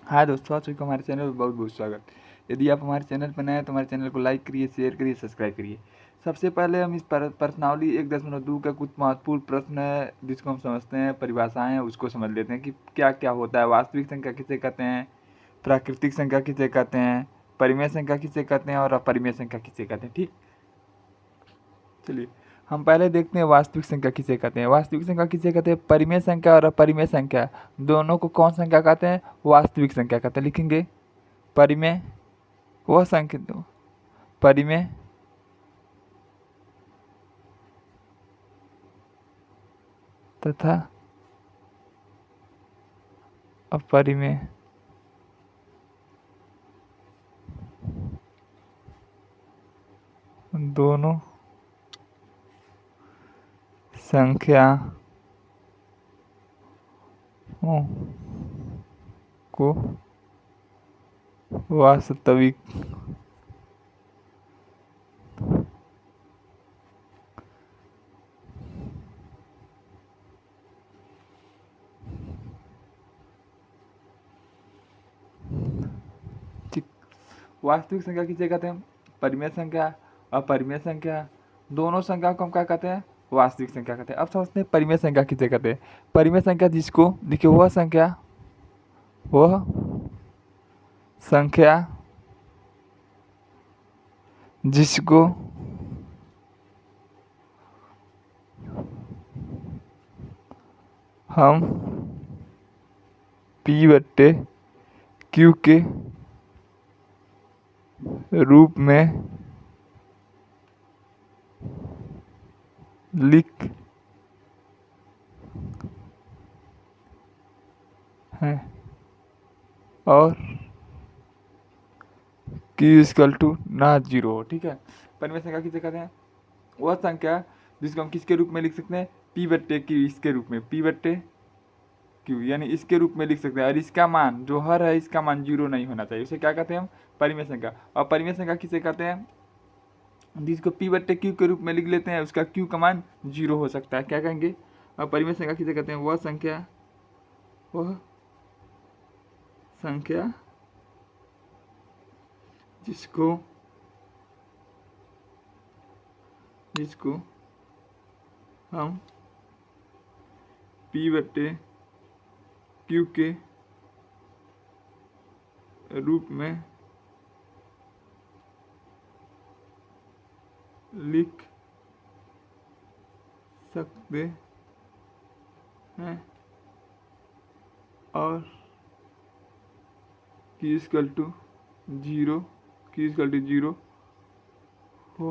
हाँ दोस्तों, आप सभी को हमारे चैनल पर बहुत बहुत स्वागत। यदि आप हमारे चैनल पर नए हैं तो हमारे चैनल को लाइक करिए, शेयर करिए, सब्सक्राइब करिए। सबसे पहले हम इस प्रश्नावली 1.2 का कुछ महत्वपूर्ण प्रश्न है जिसको हम समझते हैं, परिभाषाएं हैं उसको समझ लेते हैं कि क्या क्या होता है। वास्तविक संख्या किसे कहते हैं, प्राकृतिक संख्या किसे कहते हैं, परिमेय संख्या किसे कहते हैं और अपरिमेय संख्या किसे कहते हैं। ठीक, चलिए हम पहले देखते हैं वास्तविक संख्या किसे कहते हैं। वास्तविक संख्या किसे कहते हैं, परिमेय संख्या और अपरिमेय संख्या दोनों को कौन संख्या कहते हैं, वास्तविक संख्या कहते हैं। लिखेंगे परिमेय वह संख्या दो, परिमेय तथा अपरिमेय दोनों संख्या को वास्तविक वास्तविक संख्या किसे कहते हैं, परिमेय संख्या, अपरिमेय संख्या दोनों संख्या को हम क्या कहते हैं, वास्तविक संख्या कहते हैं। अब समझते हैं परिमेय संख्या किसे कहते हैं। परिमेय संख्या जिसको देखिए वह संख्या जिसको हम P/Q के रूप में लिख हैं और Q ना 0। ठीक है, परिमेय संख्या किसे कहते हैं, वह संख्या जिसको हम किसके रूप में लिख सकते हैं, P/Q इसके रूप में, P/Q यानी इसके रूप में लिख सकते हैं। और इसका मान जो हर है इसका मान 0 नहीं होना चाहिए, उसे क्या कहते हैं हम, परिमेय संख्या। और परिमेय संख्या किसे कहते हैं, जिसको P/Q के रूप में लिख लेते हैं, उसका Q का मान 0 हो सकता है, क्या कहेंगे। और परिमेय संख्या किसे कहते हैं, वह संख्या जिसको हम P/Q के रूप में लिख सकते हैं और Q = 0 हो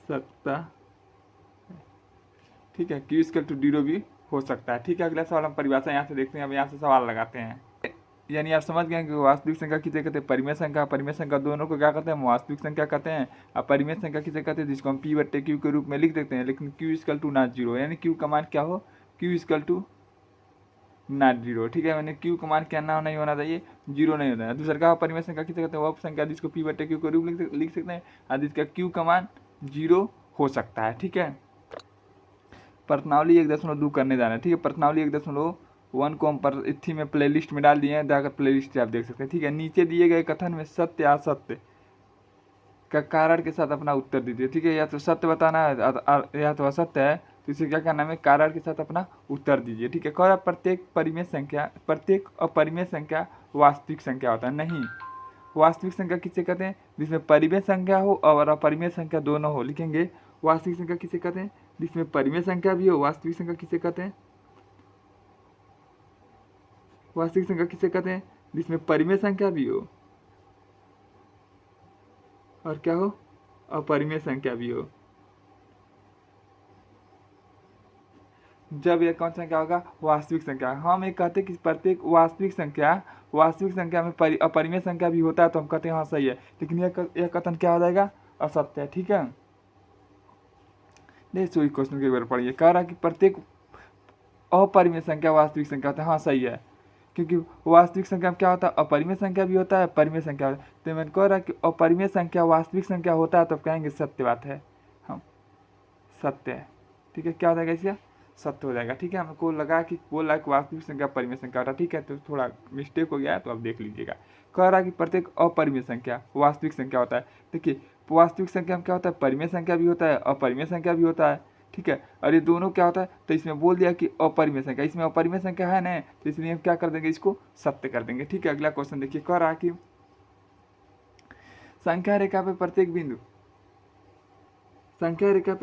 सकता है। ठीक है, Q = 0 भी हो सकता है। ठीक है, अगला सवाल हम परिभाषा यहाँ से देखते हैं। अब यहाँ से सवाल लगाते हैं, यानी आप समझ गए कि वास्तविक संख्या किसे कहते हैं, परिमेय संख्या दोनों को क्या कहते हैं, वास्तविक संख्या कहते हैं। अब परिमेय संख्या किसे कहते हैं, जिसको हम P/Q के रूप में लिख देते हैं, लेकिन Q = ना 0, यानी Q का मान क्या हो, Q = ना 0। ठीक है, मैंने Q का मान क्या ना नहीं होना चाहिए, 0 नहीं होना है। दूसरा का परिमेय संख्या किसे कहते हैं, वह संख्या जिसको P/Q के रूप लिख सकते हैं और जिसका Q का मान 0 हो सकता है। ठीक है, प्रश्नावली 1.2 करने जाना है। ठीक है, प्रश्नावली 1.1 को हम इथी में प्लेलिस्ट में डाल दिए हैं, जाकर प्लेलिस्ट से आप देख सकते हैं। ठीक है, नीचे दिए गए कथन में सत्य असत्य का कारण के साथ अपना उत्तर दीजिए। ठीक है, या तो सत्य बताना है या तो असत्य है, तो इसे क्या करना है, कारण के साथ अपना उत्तर दीजिए। ठीक है, कह रहा प्रत्येक अपरिमेय संख्या वास्तविक संख्या होता है। नहीं, वास्तविक संख्या किसे कहते हैं, जिसमें परिमेय संख्या हो और अपरिमेय संख्या दोनों हो। लिखेंगे वास्तविक संख्या किसे कहते हैं, जिसमें परिमेय संख्या भी हो। वास्तविक संख्या किसे कहते हैं, वास्तविक संख्या किसे कहते हैं, जिसमें परिमेय संख्या भी हो और क्या हो, अपरिमेय संख्या भी हो। जब यह कौन संख्या होगा, वास्तविक संख्या। हम एक कहते हैं कि प्रत्येक वास्तविक संख्या में अपरिमेय संख्या भी होता है, तो हम कहते हैं हाँ सही है, लेकिन यह कथन क्या हो जाएगा, असत्य है। ठीक है, देखो इस क्वेश्चन के एक बार पढ़िए। कह रहा है कि प्रत्येक अपरिमेय संख्या वास्तविक संख्या होता है। हाँ सही है, क्योंकि वास्तविक संख्या में क्या होता है, अपरिमेय संख्या भी होता है, परिमेय संख्या। तो मैंने कह रहा कि अपरिमेय संख्या वास्तविक संख्या होता है, तो कहेंगे सत्य बात है, हम सत्य है। ठीक है, क्या हो जाएगा इसका, सत्य हो जाएगा। ठीक है, हमको लगा कि बोल रहा है कि वास्तविक संख्या परिमेय संख्या होता है। ठीक है, तो थोड़ा मिस्टेक हो गया है, तो अब देख लीजिएगा। कह रहा है कि प्रत्येक अपरिमेय संख्या वास्तविक संख्या होता है। देखिए, वास्तविक संख्या में क्या होता है, परिमेय संख्या भी होता है, अपरिमेय संख्या भी होता है। ठीक है, और ये दोनों क्या होता है, तो इसमें बोल दिया कि अपरिमेय संख्या, इसमें अपरिमेय संख्या है ना, तो इसलिए हम क्या कर देंगे, इसको सत्य कर देंगे। ठीक है, अगला क्वेश्चन देखिए, कह रहा है कि संख्या रेखा पे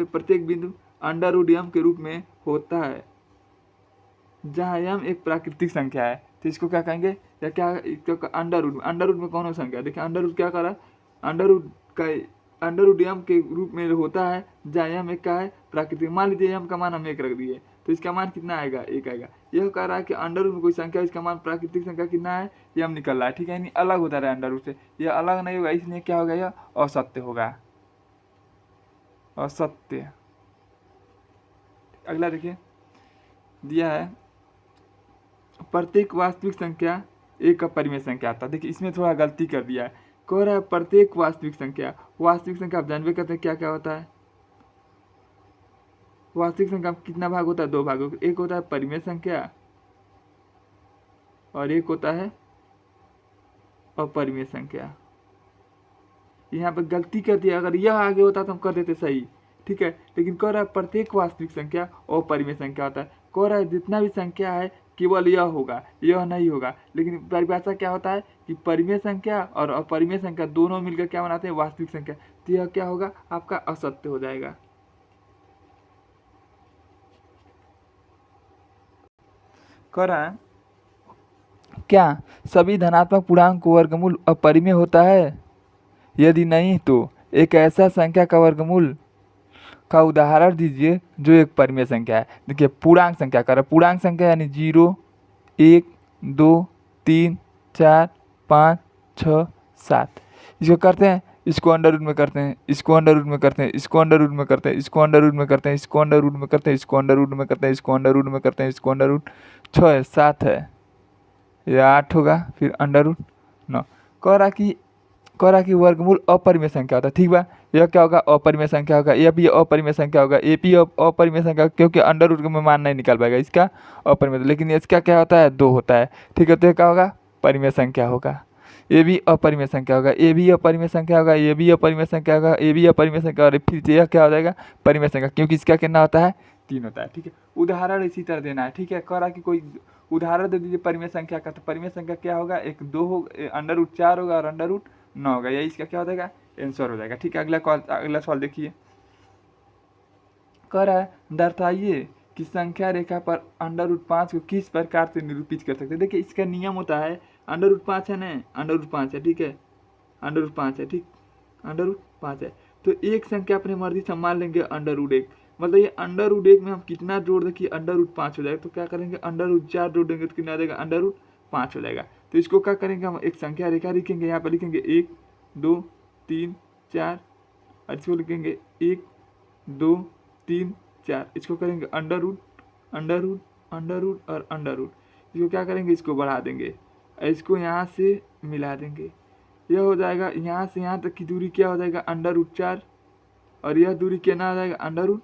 प्रत्येक बिंदु अंडर रूट m के रूप में होता है, जहाँ m एक प्राकृतिक संख्या है। तो इसको क्या कहेंगे, या क्या अंडर रूट में कौन सा संख्या, देखिए अंडर रूट क्या कर रहा है, अंडर रूट m के रूप में होता है, जहाँ m एक का है प्राकृतिक। मान लीजिए m का मान हम 1 रख दिए, तो इसका मान कितना आएगा, 1 आएगा। यह कह रहा है कि अंडर रूट में कोई संख्या, इसका मान प्राकृतिक संख्या कितना है, m निकल रहा है। ठीक है, यानी अलग होता रहा अंडर रूट से, यह अलग नहीं होगा, इसलिए क्या होगा, यह असत्य होगा, असत्य। अगला देखिए, दिया है प्रत्येक वास्तविक संख्या एक अपरिमेय संख्या आता है। देखिए, इसमें थोड़ा गलती कर दिया है। कह रहा है प्रत्येक वास्तविक संख्या आप जानबे करते हैं क्या क्या होता है। वास्तविक संख्या में कितना भाग होता है, 2 भाग, एक होता है परिमेय संख्या और एक होता है अपरिमेय संख्या। यहाँ पे गलती कर दिया, अगर यह आगे होता तो हम कर देते सही। ठीक है, लेकिन कह रहा है प्रत्येक वास्तविक संख्या अपरिमेय संख्या होता है। कह रहा है जितना भी संख्या है केवल यह होगा, यह नहीं होगा। लेकिन परिभाषा क्या होता है कि परिमेय संख्या और अपरिमेय संख्या दोनों मिलकर क्या बनाते हैं, वास्तविक संख्या। तो यह क्या होगा, आपका असत्य हो जाएगा। कह रहा है क्या सभी धनात्मक पूर्णांक का वर्गमूल अपरिमेय होता है, यदि नहीं तो एक ऐसा संख्या का वर्गमूल का उदाहरण दीजिए जो एक परिमेय संख्या है। देखिए, पूर्णांक संख्या कर रहा है, पूर्णांक संख्या यानी 0, 1, 2, 3, 4, 5, 6, 7। इसको करते हैं, इसको अंडर रूट में करते हैं, इसको अंडर रूट में करते हैं, इसको अंडर रूट में करते हैं, इसको अंडर रूट में करते हैं, इसको अंडर रूट में करते हैं, इसको अंडर रूट में करते हैं, इसको अंडर रूट में करते हैं, इसको अंडर रूट 6 है, 7 है, यह 8 होगा, फिर अंडर रूट 9। कह रहा कि वर्गमूल अपरिमेय संख्या होता है। ठीक बा, यह क्या होगा, अपरिमेय संख्या होगा, यह भी अपरिमेय संख्या होगा, ये भी अपरिमेय संख्या, क्योंकि अंडर रूट में मान नहीं निकाल पाएगा इसका अपरिमेय। लेकिन इसका क्या होता है, 2 होता है। ठीक है, तो क्या होगा, परिमेय संख्या होगा। ये भी अपरिमेय संख्या होगा, ये भी अपरिमेय संख्या होगा, ये भी अपरिमेय संख्या होगा, ये भी अपरिमेय संख्या, और फिर यह क्या हो जाएगा, परिमेय संख्या, क्योंकि इसका कितना होता है, 3 होता है। ठीक है, उदाहरण इसी तरह देना है। ठीक है, कह रहा कि कोई उदाहरण दे दीजिए परिमेय संख्या का। तो परिमेय संख्या क्या होगा, एक 2 होगा, अंडर रूट 4 होगा और अंडर रूट 9 होगा, यही इसका क्या हो जाएगा, आंसर हो जाएगा। ठीक है, अगला सवाल देखिए, कह रहा है दर्शाइए कि संख्या रेखा पर अंडर रूट 5 को किस प्रकार से निरूपित कर सकते हैं। देखिए, इसका नियम होता है, अंडर रूट 5 है ना, अंडर रूट 5 है। ठीक है, अंडर रूट 5 है, ठीक, अंडर रूट 5 है, तो एक संख्या अपनी मर्जी से मान लेंगे अंडर रूट 1। मतलब ये अंडर रूट 1 में हम कितना जोड़ दें कि अंडर रूट 5 हो जाएगा। तो क्या करेंगे, अंडर रूट 4 जोड़ देंगे तो कितना आ जाएगा, अंडर रूट 5 हो जाएगा। तो इसको क्या करेंगे, हम एक संख्या रेखा लिखेंगे, यहाँ पर लिखेंगे 1, 2, 3, 4, और इसको लिखेंगे 1, 2, 3, 4। इसको करेंगे under root, under root, under root और अंडर रूट। इसको क्या करेंगे, इसको बढ़ा देंगे, इसको यहाँ से मिला देंगे, यह हो जाएगा यहाँ से यहाँ तक की दूरी क्या हो जाएगा, अंडर रूट 4, और यह दूरी क्या हो जाएगा, अंडर रूट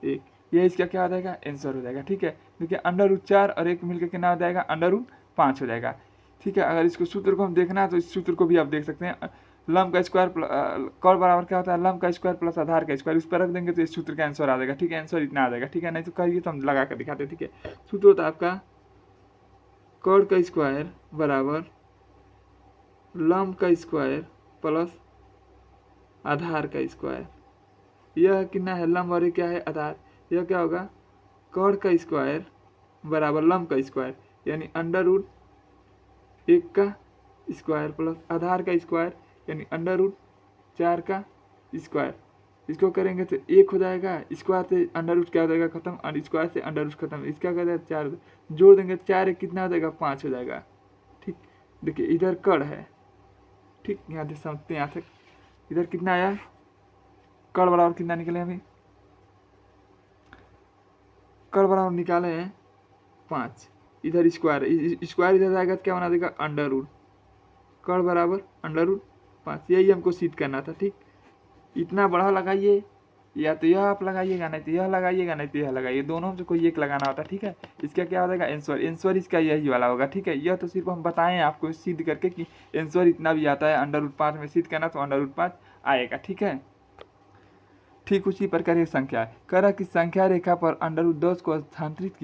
1। यह इसका क्या हो जाएगा, आंसर हो जाएगा। ठीक है, देखिए अंडर रूट 4 और 1 मिलकर कितना हो जाएगा, अंडर रूट 5 हो जाएगा। ठीक है, अगर इसको सूत्र को हम देखना है तो इस सूत्र को भी आप देख सकते हैं, लंब का स्क्वायर कॉल बराबर क्या होता है, लंब का स्क्वायर प्लस आधार का स्क्वायर, उस पर रख देंगे तो इस सूत्र का आंसर आ जाएगा। ठीक है, आंसर इतना आ जाएगा। ठीक है, नहीं तो कहिए तो हम लगा कर दिखाते हैं। ठीक है, सूत्र होता है आपका कॉर्ड का स्क्वायर बराबर लंब का स्क्वायर प्लस आधार का स्क्वायर। यह कितना है, लंब, और क्या है, आधार। यह क्या होगा, कॉर्ड का स्क्वायर बराबर लंब का स्क्वायर, यानी अंडर रूट 1 का स्क्वायर प्लस आधार का स्क्वायर, यानी अंडर रूट 4 का स्क्वायर। इसको करेंगे तो 1 हो जाएगा, स्क्वायर से अंडर रूट क्या हो जाएगा, खत्म, और स्क्वायर से अंडर रूट खत्म। इसका क्या जाएगा, 4 जोड़ देंगे, 4 1 कितना हो जाएगा, 5 हो जाएगा। ठीक, देखिए इधर कड़ है, ठीक, यहाँ से समझते हैं, यहाँ तक इधर कितना आया, कड़ बराबर कितना निकले, अभी कड़ बराबर निकाले हैं 5, इधर स्क्वायर, स्क्वायर इधर आएगा तो क्या बना देगा, अंडर रूट, कड़ बराबर अंडर रूट 5। यही हमको सिद्ध करना था। ठीक, इतना बड़ा लगाइए या तो यह आप लगाइएगा, नहीं तो यह लगाइएगा, नहीं तो यह लगाइए, दोनों में से कोई एक लगाना होता है। ठीक है, इसका क्या हो जाएगा आंसर, आंसर इसका यही वाला होगा। ठीक है, यह तो सिर्फ हम बताएं आपको सिद्ध करके कि आंसर इतना भी आता है, √5 में सिद्ध करना तो √5 आएगा। ठीक है, ठीक उसी प्रकार एक संख्या है, कह रहा कि संख्या रेखा पर √10 को स्थानांतरित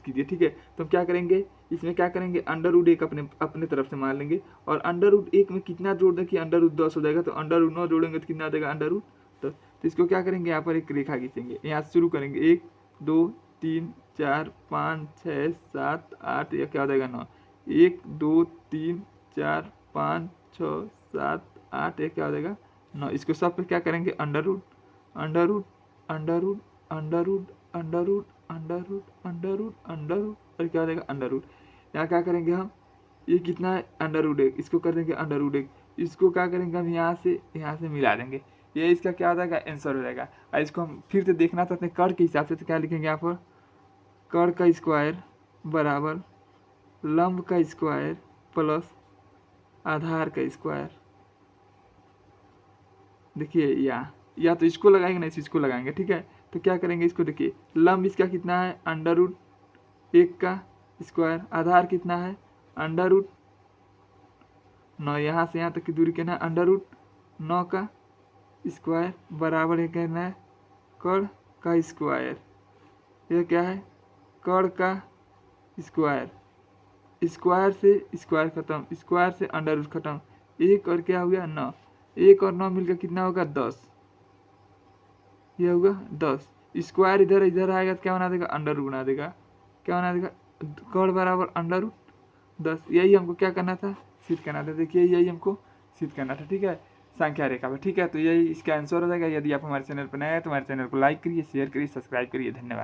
कीजिए। ठीक है, तो हम क्या करेंगे, इसमें क्या करेंगे, √1 अपने तरफ से मान लेंगे, और √1 में कितना जोड़ दें कि √10 हो जाएगा, तो √9 जोड़ेंगे तो कितना आ जाएगा √10। तो इसको क्या करेंगे, यहाँ पर एक रेखा खींचेंगे, यहाँ से शुरू करेंगे, 1 2 3 4 5 6 7 8, यह क्या हो जाएगा 9, 1 2 3 4 5 6 7 8, यह क्या हो जाएगा 9। इसको सब पे क्या करेंगे, अंडर और क्या हो जाएगा √ यहाँ क्या करेंगे हम, ये कितना है √1, इसको कर देंगे √1, इसको क्या करेंगे हम यहाँ से मिला देंगे, ये इसका क्या हो जाएगा आंसर हो जाएगा। और इसको हम फिर से देखना चाहते हैं कर्ण के हिसाब से, तो क्या लिखेंगे यहाँ पर, कर्ण का स्क्वायर बराबर लंब का स्क्वायर प्लस आधार का स्क्वायर। देखिए या तो इसको लगाएंगे, नहीं इसको लगाएंगे। ठीक है, तो क्या करेंगे, इसको देखिए लंब इसका कितना है √1 का स्क्वायर, आधार कितना है √9, यहाँ से यहाँ तक की दूरी कहना है √9 का स्क्वायर बराबर है कहना है कर्ण का स्क्वायर। यह क्या है, कर्ण का स्क्वायर, स्क्वायर से स्क्वायर खत्म, स्क्वायर से √ खत्म, 1 और क्या हो गया 9, 1 और 9 मिलकर कितना होगा 10, यह होगा 10। स्क्वायर इधर आएगा तो क्या बना देगा √ बना देगा, क्या बना देगा, कर्ण बराबर √10। यही हमको क्या करना था, सिद्ध करना था। देखिए यही हमको सिद्ध करना था। ठीक है, संख्या रेखा पर। ठीक है, तो यही इसका आंसर हो जाएगा। यदि आप हमारे चैनल पर नए हैं तो हमारे चैनल को लाइक करिए, शेयर करिए, सब्सक्राइब करिए। धन्यवाद।